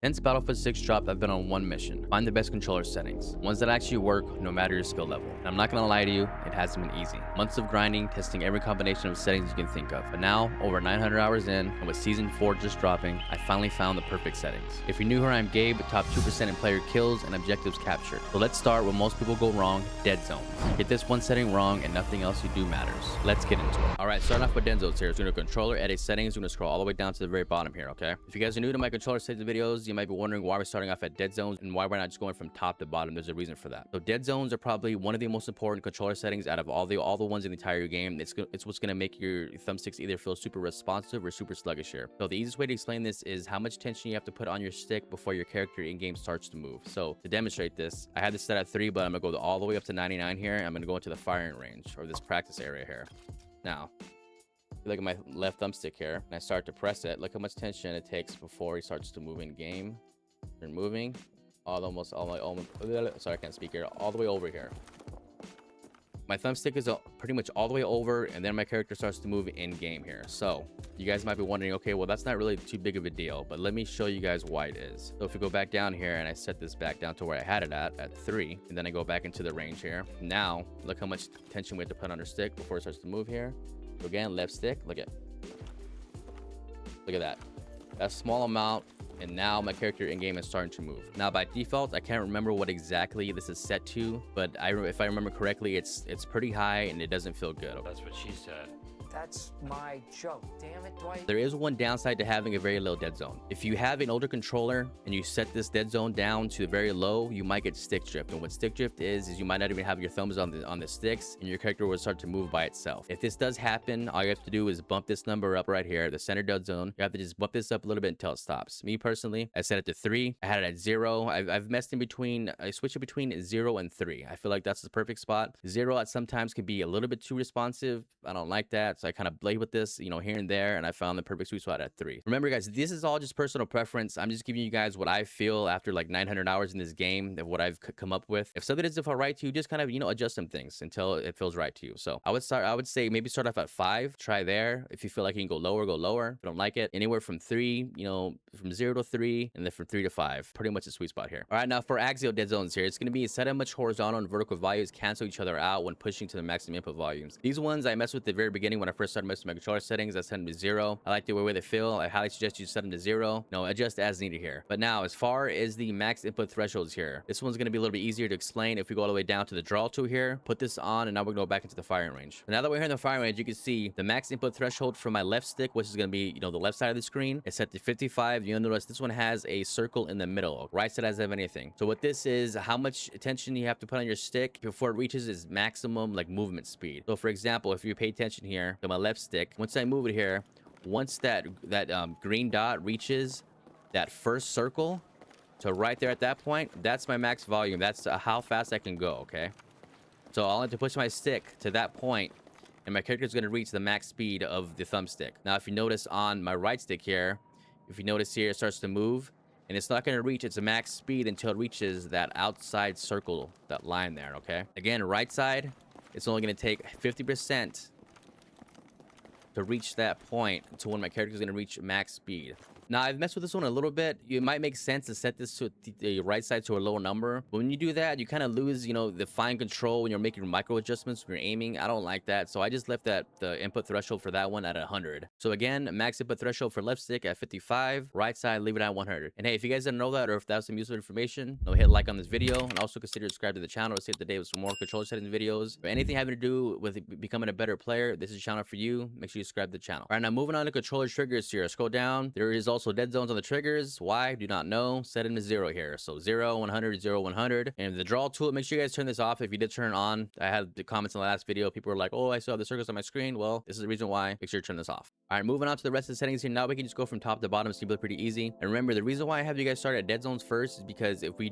Since Battlefield 6 dropped, I've been on one mission: find the best controller settings, ones that actually work no matter your skill level. And I'm not gonna lie to you, it hasn't been easy. Months of grinding, testing every combination of settings you can think of. But now, over 900 hours in, and with Season 4 just dropping, I finally found the perfect settings. If you're new here, I'm Gabe, top 2% in player kills and objectives captured. So let's start where most people go wrong: Deadzones. Get this one setting wrong and nothing else you do matters. Let's get into it. Alright, starting off with Deadzones here. So we're gonna controller, edit settings, we're gonna scroll all the way down to the very bottom here, okay? If you guys are new to my controller settings videos, you might be wondering why we're starting off at Deadzones and why we're not just going from top to bottom. There's a reason for that. So Deadzones are probably one of the most important controller settings out of all the ones in the entire game. It's what's gonna make your thumbsticks either feel super responsive or super sluggish here. So the easiest way to explain this is how much tension you have to put on your stick before your character in game starts to move. So to demonstrate this, I had this set at 3, but I'm gonna go all the way up to 99 here. I'm gonna go into the firing range, or this practice area here. Now, look at my left thumbstick here, and I start to press it. Look how much tension it takes before he starts to move in game. You're moving almost sorry, I can't speak here. All the way over here. My thumbstick is pretty much all the way over, and then my character starts to move in game here. So you guys might be wondering, okay, well, that's not really too big of a deal, but let me show you guys why it is. So if we go back down here and I set this back down to where I had it at 3, and then I go back into the range here. Now look how much tension we have to put on our stick before it starts to move here. So again, left stick, look at that. That's a small amount, and now my character in game is starting to move. Now by default, I can't remember what exactly this is set to, but if I remember correctly, it's pretty high and it doesn't feel good. That's what she said. That's my joke. Damn it, Dwight. There is one downside to having a very low dead zone. If you have an older controller and you set this dead zone down to very low, you might get stick drift. And what stick drift is you might not even have your thumbs on the sticks, and your character will start to move by itself. If this does happen, all you have to do is bump this number up right here, the center dead zone. You have to just bump this up a little bit until it stops. Me personally, I set it to 3. I had it at 0. I've messed in between. I switched it between 0 and 3. I feel like that's the perfect spot. 0 at sometimes can be a little bit too responsive. I don't like that, so I kind of played with this, here and there, and I found the perfect sweet spot at 3. Remember, guys, this is all just personal preference. I'm just giving you guys what I feel after like 900 hours in this game, of what I've come up with. If something doesn't feel right to you, just kind of adjust some things until it feels right to you. So I would say maybe start off at 5. Try there. If you feel like you can go lower, go lower. If you don't like it, anywhere from 3, from 0 to 3, and then from 3 to 5, pretty much a sweet spot here. All right, now for axial dead zones here, it's going to be set how much horizontal and vertical values cancel each other out when pushing to the maximum input volumes. These ones I messed with at the very beginning when I first started messing with my controller settings. I set them to 0. I like the way they feel. I highly suggest you set them to 0. Adjust as needed here. But now, as far as the max input thresholds here, this one's going to be a little bit easier to explain. If we go all the way down to the draw tool here, put this on, and now we're going to go back into the firing range. So now that we're here in the firing range, you can see the max input threshold for my left stick, which is going to be, the left side of the screen, is set to 55. You'll notice this one has a circle in the middle. Right side doesn't have anything. So what this is, how much attention you have to put on your stick before it reaches its maximum movement speed. So for example, if you pay attention here to my left stick, once I move it here, once that green dot reaches that first circle, so right there at that point, that's my max volume. That's how fast I can go, okay? So I'll have to push my stick to that point, and my character is going to reach the max speed of the thumbstick. Now, if you notice on my right stick here, it starts to move, and it's not going to reach its max speed until it reaches that outside circle, that line there, okay? Again, right side, it's only going to take 50% to reach that point to when my character is going to reach max speed. Now, I've messed with this one a little bit. It might make sense to set this to the right side to a lower number. But when you do that, you kind of lose, the fine control when you're making micro adjustments when you're aiming. I don't like that. So I just left the input threshold for that one at 100. So again, max input threshold for left stick at 55. Right side, leave it at 100. And hey, if you guys didn't know that, or if that's some useful information, hit like on this video. And also consider subscribe to the channel to stay up to date with some more controller settings videos. Or anything having to do with becoming a better player, this is a channel for you. Make sure you subscribe to the channel. All right, now moving on to controller triggers here. Scroll down. There is also dead zones on the triggers. Why? Do not know. Set them to 0 here. So 0, 100, 0, 100. And the draw tool, make sure you guys turn this off if you did turn it on. I had the comments in the last video. People were like, oh, I still have the circles on my screen. Well, this is the reason why. Make sure you turn this off. All right, moving on to the rest of the settings here. Now we can just go from top to bottom. It's pretty easy. And remember, the reason why I have you guys start at dead zones first is because if you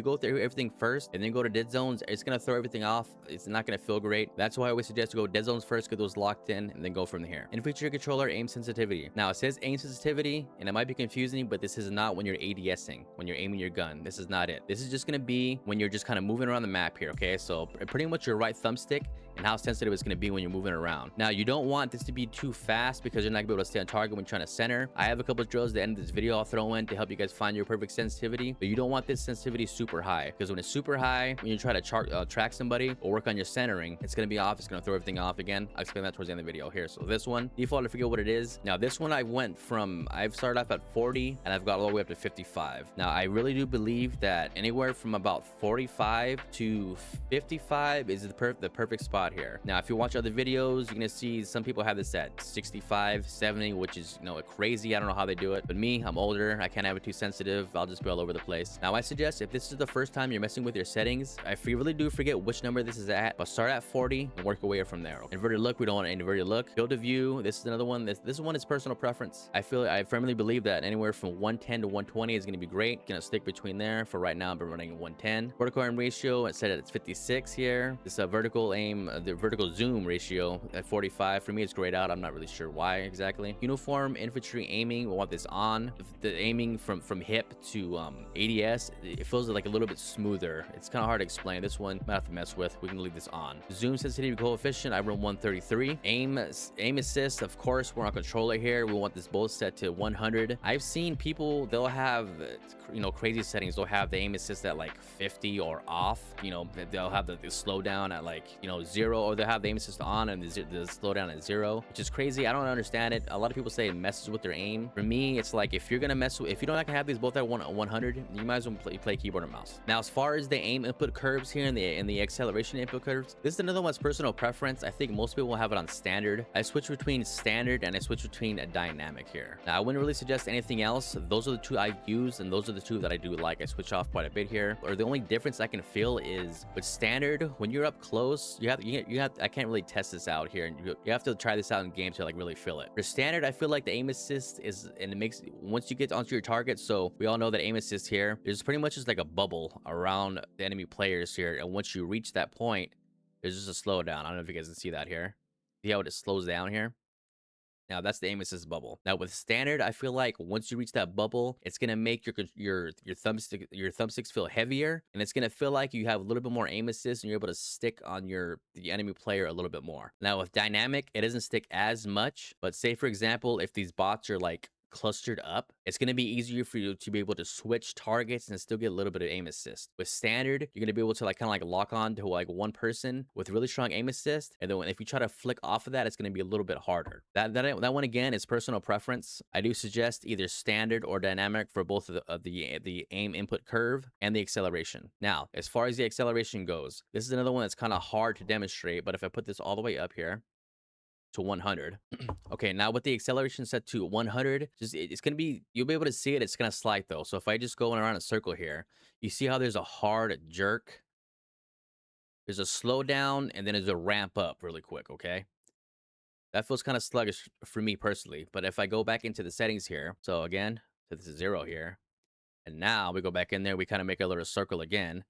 go through everything first and then go to dead zones, it's going to throw everything off. It's not going to feel great. That's why I always suggest to go dead zones first, get those locked in, and then go from here. And feature your controller aim sensitivity. Now it says aim sensitivity, and it might be confusing, but this is not when you're ADSing, when you're aiming your gun. This is not it. This is just going to be when you're just kind of moving around the map here, okay? So pretty much your right thumbstick and how sensitive it's going to be when you're moving around. Now, you don't want this to be too fast because you're not going to be able to stay on target when you're trying to center. I have a couple of drills at the end of this video I'll throw in to help you guys find your perfect sensitivity, but you don't want this sensitivity super high, because when it's super high, when you try to track somebody or work on your centering, it's going to be off. It's going to throw everything off again. I'll explain that towards the end of the video here. So this one, default, I forget what it is. Now, this one I've started off at 40 and I've got all the way up to 55. Now, I really do believe that anywhere from about 45 to 55 is the perfect spot here. Now, if you watch other videos, you're gonna see some people have this at 65, 70, which is, you know, crazy. I don't know how they do it, but me, I'm older. I can't have it too sensitive. I'll just be all over the place. Now, I suggest if this is the first time you're messing with your settings, if you really do forget which number this is at, but start at 40 and work your way from there. Inverted look, we don't want an inverted look. Field of view, this is another one. This one is personal preference. I firmly believe that anywhere from 110 to 120 is going to be great. Gonna stick between there for right now. I've been running 110. Vertical aim ratio, it said it's 56 here. This vertical aim, the vertical zoom ratio at 45. For me, it's grayed out. I'm not really sure why exactly. Uniform infantry aiming, we want this on. The aiming from hip to ADS, it feels like a little bit smoother. It's kind of hard to explain. This one might have to mess with. We can leave this on. Zoom sensitivity coefficient, I run 133. Aim assist, of course, we're on controller here. We want this both set to 100. I've seen people, they'll have, you know, crazy settings. They'll have the aim assist at like 50 or off. You know, they'll have the slowdown at like, you know, 0, or they'll have the aim assist on and the slowdown at 0, which is crazy. I don't understand it. A lot of people say it messes with their aim. For me, it's like if you're gonna mess with, if you don't like to have these both at 100, you might as well play keyboard and mouse. Now, as far as the aim input curves here and the acceleration input curves, this is another one's personal preference. I think most people will have it on standard. I switch between standard and I switch between a dynamic here. Now, I wouldn't really suggest anything else. Those are the two I've used, and those are the two that I do like. I switch off quite a bit here. Or the only difference I can feel is with standard, when you're up close, you have I can't really test this out here, and you have to try this out in game to like really feel it. For standard, I feel like the aim assist is, and it makes, once you get onto your target, so we all know that aim assist here is pretty much just like a bubble around the enemy players here, and once you reach that point, there's just a slowdown. I don't know if you guys can see that here. See how it slows down here? Now, that's the aim assist bubble. Now, with standard, I feel like once you reach that bubble, it's gonna make your thumbsticks feel heavier, and it's gonna feel like you have a little bit more aim assist, and you're able to stick on the enemy player a little bit more. Now, with dynamic, it doesn't stick as much, but say for example, if these bots are like clustered up, it's going to be easier for you to be able to switch targets and still get a little bit of aim assist. With standard, you're going to be able to like kind of like lock on to like one person with really strong aim assist, and then if you try to flick off of that, it's going to be a little bit harder. That one again is personal preference. I do suggest either standard or dynamic for both of the aim input curve and the acceleration. Now, as far as the acceleration goes, this is another one that's kind of hard to demonstrate, but if I put this all the way up here to 100. Okay, now with the acceleration set to 100, it's gonna be, you'll be able to see it. It's gonna slide though. So if I just go around a circle here, you see how there's a hard jerk, there's a slowdown, and then there's a ramp up really quick. Okay, that feels kind of sluggish for me personally. But if I go back into the settings here, so again, so this is 0 here, and now we go back in there, we kind of make a little circle again.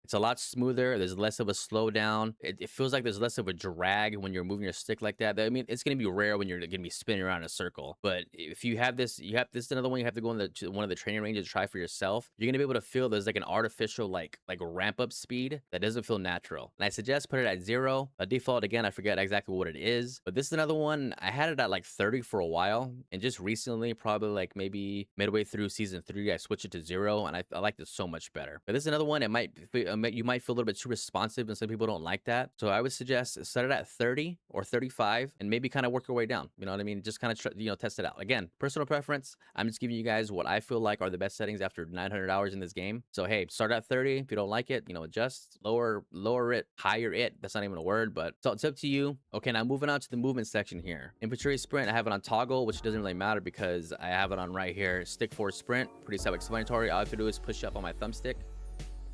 It's a lot smoother. There's less of a slowdown. It feels like there's less of a drag when you're moving your stick like that. I mean, it's going to be rare when you're going to be spinning around in a circle. But if you have this, this is another one you have to go to one of the training ranges to try for yourself. You're going to be able to feel there's like an artificial like ramp up speed that doesn't feel natural. And I suggest put it at 0. By default, again, I forget exactly what it is. But this is another one. I had it at like 30 for a while. And just recently, probably like maybe midway through season 3, I switched it to 0. And I liked it so much better. But this is another one. It might you might feel a little bit too responsive, and some people don't like that. So I would suggest set it at 30 or 35 and maybe kind of work your way down. You know what I mean? Just kind of test it out. Again, personal preference. I'm just giving you guys what I feel like are the best settings after 900 hours in this game. So hey, start at 30. If you don't like it, adjust, lower it, higher it. That's not even a word, but so it's up to you. Okay, now moving on to the movement section here. Infantry sprint, I have it on toggle, which doesn't really matter because I have it on right here. Stick forward sprint, pretty self-explanatory. All I have to do is push up on my thumbstick.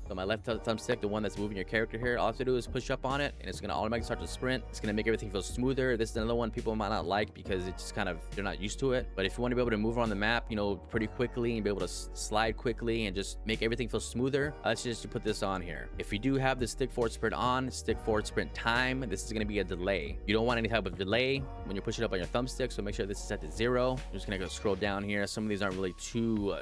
So my left thumbstick, the one that's moving your character here, all I have to do is push up on it, and it's going to automatically start to sprint. It's going to make everything feel smoother. This is another one people might not like because it's just kind of, they're not used to it. But if you want to be able to move around the map, pretty quickly and be able to slide quickly and just make everything feel smoother, let's just put this on here. If you do have the stick forward sprint on, stick forward sprint time, this is going to be a delay. You don't want any type of delay when you're pushing up on your thumbstick, so make sure this is set to 0. I'm just going to go scroll down here. Some of these aren't really too,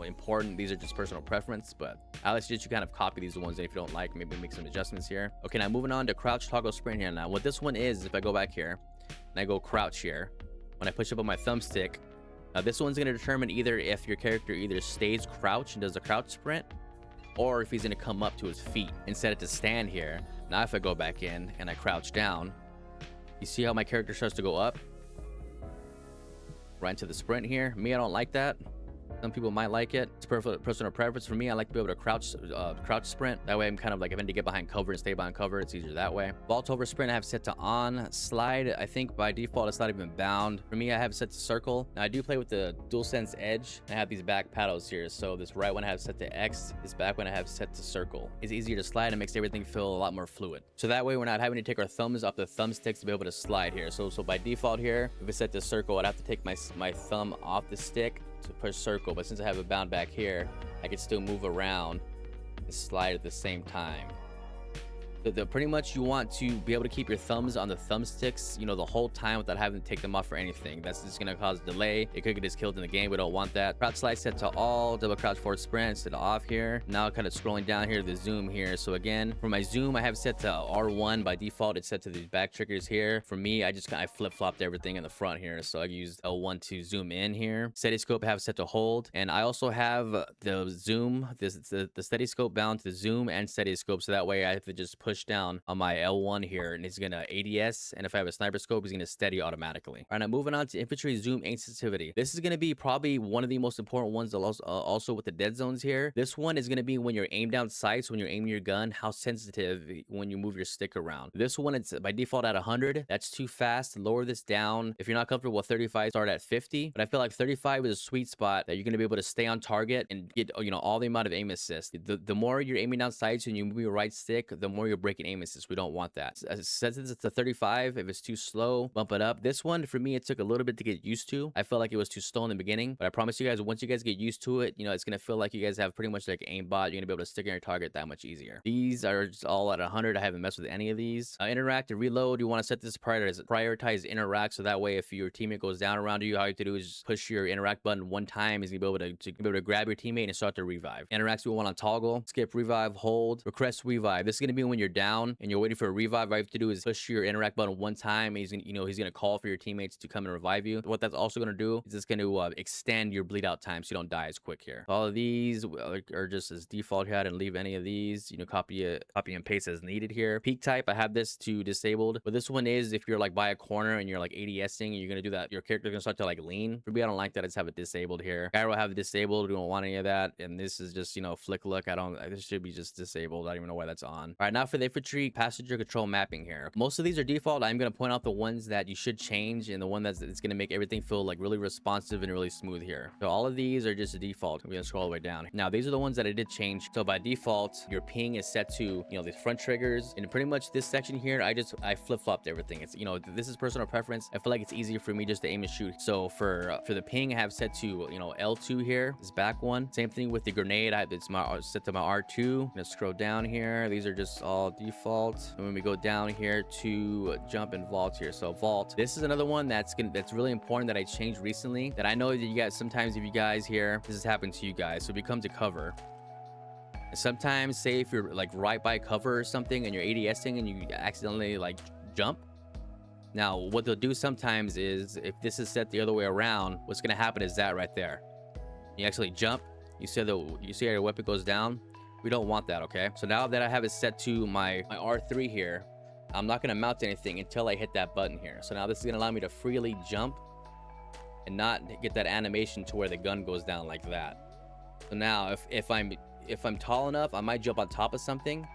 important. These are just personal preference, but I'll suggest you kind of copy these ones, and if you don't like, maybe make some adjustments here. Okay, now moving on to crouch toggle sprint here. Now what this one is, if I go back here and I go crouch here, when I push up on my thumbstick, this one's going to determine either if your character either stays crouched and does a crouch sprint, or if he's going to come up to his feet and set it to stand here. Now if I go back in and I crouch down, you see how my character starts to go up right into the sprint here. Me, I don't like that. Some people might like it. It's personal preference. For me, I like to be able to crouch sprint. That way I'm kind of like, if I need to get behind cover and stay behind cover, it's easier that way. Vault over sprint I have set to on. Slide, I think by default it's not even bound. For me, I have set to circle. Now I do play with the DualSense Edge. I have these back paddles here. So this right one I have set to X, this back one I have set to circle. It's easier to slide and makes everything feel a lot more fluid. So that way we're not having to take our thumbs off the thumbsticks to be able to slide here. So by default here, if it's set to circle, I'd have to take my thumb off the stick to push circle, but since I have it bound back here, I can still move around and slide at the same time. Pretty much you want to be able to keep your thumbs on the thumbsticks, you know, the whole time without having to take them off for anything. That's just going to cause delay. It could get us killed in the game. We don't want that. Crouch slide set to all, double crouch forward sprint set to off here. Now kind of scrolling down here to the zoom here. So again, for my zoom, I have set to R1 by default. It's set to these back triggers here. For me, I flip-flopped everything in the front here. So I used L1 to zoom in here. Steady scope I have set to hold. And I also have the zoom, the steady scope bound to the zoom and steady scope. So that way I have to just push down on my L1 here and it's gonna ADS, and if I have a sniper scope, it's gonna steady automatically. All right, now moving on to infantry zoom aim sensitivity. This is gonna be probably one of the most important ones, also with the dead zones here. This one is gonna be when you're aimed down sights, when you're aiming your gun, how sensitive when you move your stick around. This one, it's by default at 100. That's too fast. Lower this down. If you're not comfortable with 35, start at 50. But I feel like 35 is a sweet spot that you're gonna be able to stay on target and get, you know, all the amount of aim assist. The more you're aiming down sights and you move your right stick, the more you're breaking aim assist. We don't want that. It says it's a 35. If it's too slow, bump it up. This one, for me, it took a little bit to get used to. I felt like it was too slow in the beginning, but I promise you guys, once you guys get used to it, you know, it's gonna feel like you guys have pretty much like aimbot. You're gonna be able to stick on your target that much easier. These are just all at 100. I haven't messed with any of these. Interact and reload. You want to set this prioritize interact, so that way if your teammate goes down around you, all you have to do is just push your interact button one time. He's gonna be able to grab your teammate and start to revive. Interacts we want on toggle. Skip revive, hold, request revive. This is gonna be when you're down and you're waiting for a revive. All you have to do is push your interact button one time. He's gonna call for your teammates to come and revive you. What that's also gonna do is it's gonna extend your bleed out time so you don't die as quick here. All of these are just as default here. I didn't leave any of these. You know, copy and paste as needed here. Peak type, I have this to disabled, but this one is if you're like by a corner and you're like ADSing and you're gonna do that, your character's gonna start to like lean. For me, I don't like that. I just have it disabled here. Gyro have it disabled. We don't want any of that. And this is just, you know, flick look. This should be just disabled. I don't even know why that's on. All right, now for the infantry passenger control mapping here. Most of these are default. I'm gonna point out the ones that you should change and the one that's gonna make everything feel like really responsive and really smooth here. So all of these are just a default. I'm gonna scroll all the way down. Now these are the ones that I did change. So by default, your ping is set to, you know, these front triggers, and pretty much this section here, I flip-flopped everything. It's, you know, this is personal preference. I feel like it's easier for me just to aim and shoot. So for the ping, I have set to, you know, L2 here, this back one. Same thing with the grenade. It's set to my R2. I'm gonna scroll down here. These are just all default. And when we go down here to jump and vault here, so vault, this is another one that's really important that I changed recently, that I know that you guys, sometimes if you guys here, this has happened to you guys, so it becomes a cover. And sometimes, say if you're like right by cover or something and you're ADSing and you accidentally like jump. Now what they'll do sometimes is, if this is set the other way around, what's gonna happen is that right there, you actually jump, you see how your weapon goes down. We don't want that. Okay, so now that I have it set to my R3 here, I'm not gonna mount anything until I hit that button here. So now this is gonna allow me to freely jump and not get that animation to where the gun goes down like that. So now if I'm tall enough, I might jump on top of something.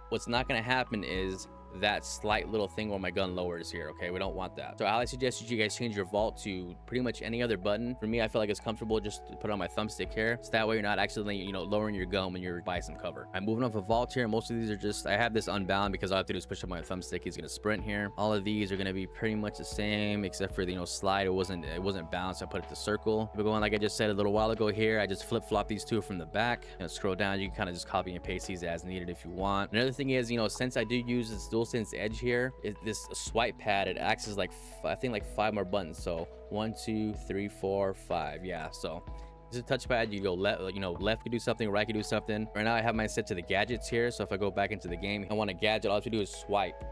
What's not gonna happen is that slight little thing where my gun lowers here. Okay, we don't want that. So I suggest that you guys change your vault to pretty much any other button. For me, I feel like it's comfortable just to put it on my thumbstick here, so that way you're not accidentally, you know, lowering your gun when you're by some cover. I'm moving off a vault here. Most of these are just, I have this unbound because all I have to do is push up my thumbstick. He's gonna sprint here. All of these are gonna be pretty much the same, except for the, you know, slide. It wasn't bound, so I put it to circle. If we're going like I just said a little while ago here, I just flip-flop these two from the back. You know, scroll down, you can kind of just copy and paste these as needed if you want. Another thing is, you know, since I do use this DualSense Edge here, this swipe pad, it acts as like, I think like 5 more buttons. So 1, 2, 3, 4, 5. Yeah, so This is a touchpad. You go left, left can do something, right can do something. Right now I have mine set to the gadgets here. So if I go back into the game, I want a gadget. All I have to do is swipe.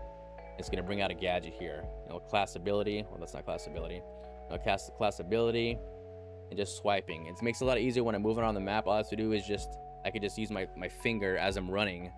It's gonna bring out a gadget here. Class ability. Well, that's not class ability. Class ability, and just swiping. It makes it a lot easier when I'm moving around the map. All I have to do is I could just use my finger as I'm running,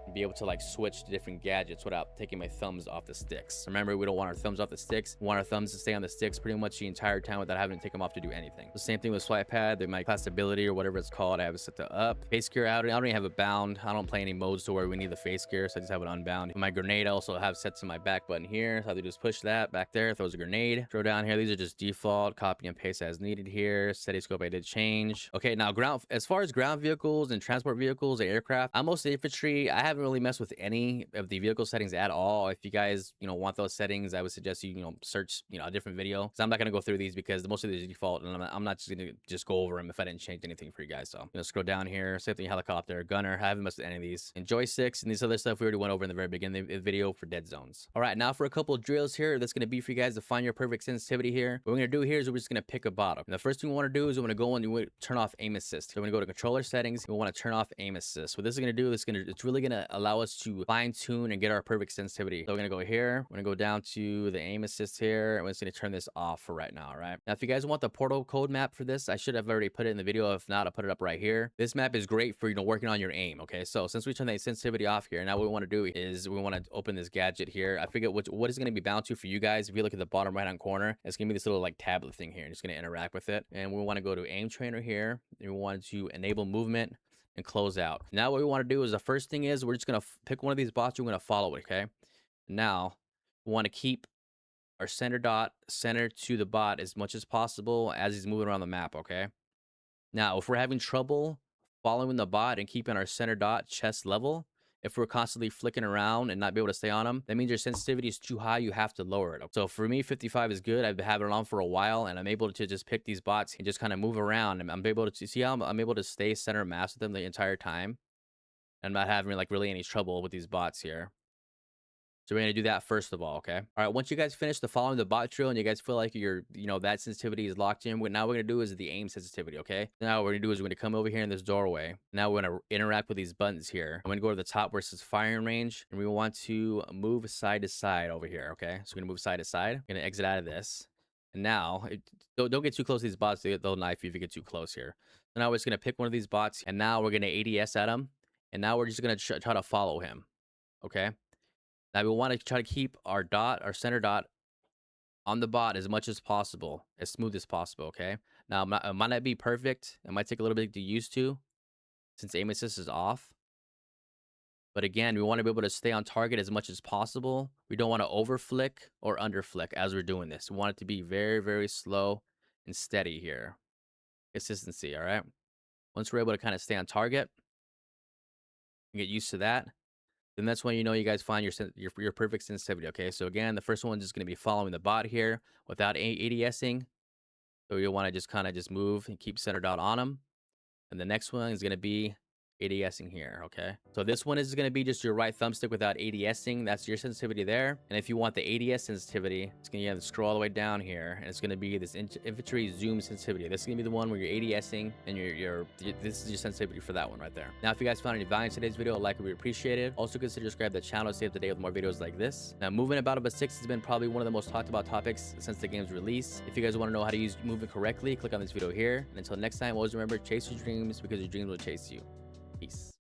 and be able to like switch to different gadgets without taking my thumbs off the sticks. Remember, we don't want our thumbs off the sticks. We want our thumbs to stay on the sticks pretty much the entire time without having to take them off to do anything. The same thing with swipe pad. My class ability or whatever it's called, I have it set to up. Face gear out. I don't even have it bound. I don't play any modes to where we need the face gear, so I just have it unbound. My grenade I also have set to my back button here. So I just push that back there, throws a grenade. Throw down here. These are just default. Copy and paste as needed here. Steady scope I did change. Okay, now as far as ground vehicles and transport vehicles and aircraft, I'm mostly infantry. I haven't really messed with any of the vehicle settings at all. If you guys want those settings, I would suggest you search a different video, because I'm not going to go through these because most of these are default, and I'm not just going to go over them if I didn't change anything for you guys. So scroll down here. Same thing, helicopter, gunner. I haven't messed with any of these. And joysticks and these other stuff we already went over in the very beginning of the video for Deadzones. All right, now for a couple of drills here that's going to be for you guys to find your perfect sensitivity here. What we're going to do here is we're just going to pick a bottom. And the first thing we want to do is we're going to go and you want to turn off aim assist. So we're going to go to controller settings. We want to turn off aim assist. What this is going to do is it's really going to allow us to fine tune and get our perfect sensitivity. So we're gonna go here, we're gonna go down to the aim assist here, and we're just gonna turn this off for right now. All right, now if you guys want the portal code map for this, I should have already put it in the video. If not, I'll put it up right here. This map is great for working on your aim. Okay, so since we turned the sensitivity off here, now what we want to do is we want to open this gadget here. I figure what is going to be bound to for you guys. If you look at the bottom right hand corner, it's gonna be this little like tablet thing here, and it's gonna interact with it. And we want to go to aim trainer here, and we want to enable movement and close out. Now what we want to do is the first thing is we're just gonna pick one of these bots. We're gonna follow it. Okay, now we want to keep our center dot centered to the bot as much as possible as he's moving around the map. Okay, now if we're having trouble following the bot and keeping our center dot chest level, if we're constantly flicking around and not be able to stay on them, that means your sensitivity is too high. You have to lower it. So for me, 55 is good. I've been having it on for a while, and I'm able to just pick these bots and just kind of move around. And I'm able to see how I'm able to stay center mass with them the entire time. I'm not having like really any trouble with these bots here. So we're going to do that first of all, okay? All right, once you guys finish the following the bot drill and you guys feel like that sensitivity is locked in, what now we're going to do is the aim sensitivity, okay? Now what we're going to do is we're going to come over here in this doorway. Now we're going to interact with these buttons here. I'm going to go to the top where it says firing range, and we want to move side to side over here, okay? So we're going to move side to side. I'm going to exit out of this. And now, don't get too close to these bots. They'll knife you if you get too close here. So now we're just going to pick one of these bots, and now we're going to ADS at him. And now we're just going to try to follow him, okay? Now we want to try to keep our center dot on the bot as much as possible, as smooth as possible, okay? Now, it might not be perfect. It might take a little bit to get used to since aim assist is off. But again, we want to be able to stay on target as much as possible. We don't want to over flick or under flick as we're doing this. We want it to be very, very slow and steady here. Consistency, all right? Once we're able to kind of stay on target and get used to that, then that's when you guys find your perfect sensitivity, okay? So again, the first one is going to be following the bot here without ADSing. So you want to just kind of just move and keep center dot on them. And the next one is going to be ADSing here, okay? So this one is going to be just your right thumbstick without ADSing. That's your sensitivity there. And if you want the ADS sensitivity, it's going to have to scroll all the way down here, and it's going to be this infantry zoom sensitivity. This is going to be the one where you're ADSing, and this is your sensitivity for that one right there. Now, if you guys found any value in today's video, a like would be appreciated. Also, consider subscribe to the channel to stay up to date with more videos like this. Now, movement about BF6 has been probably one of the most talked about topics since the game's release. If you guys want to know how to use movement correctly, click on this video here. And until next time, always remember, chase your dreams because your dreams will chase you. Peace.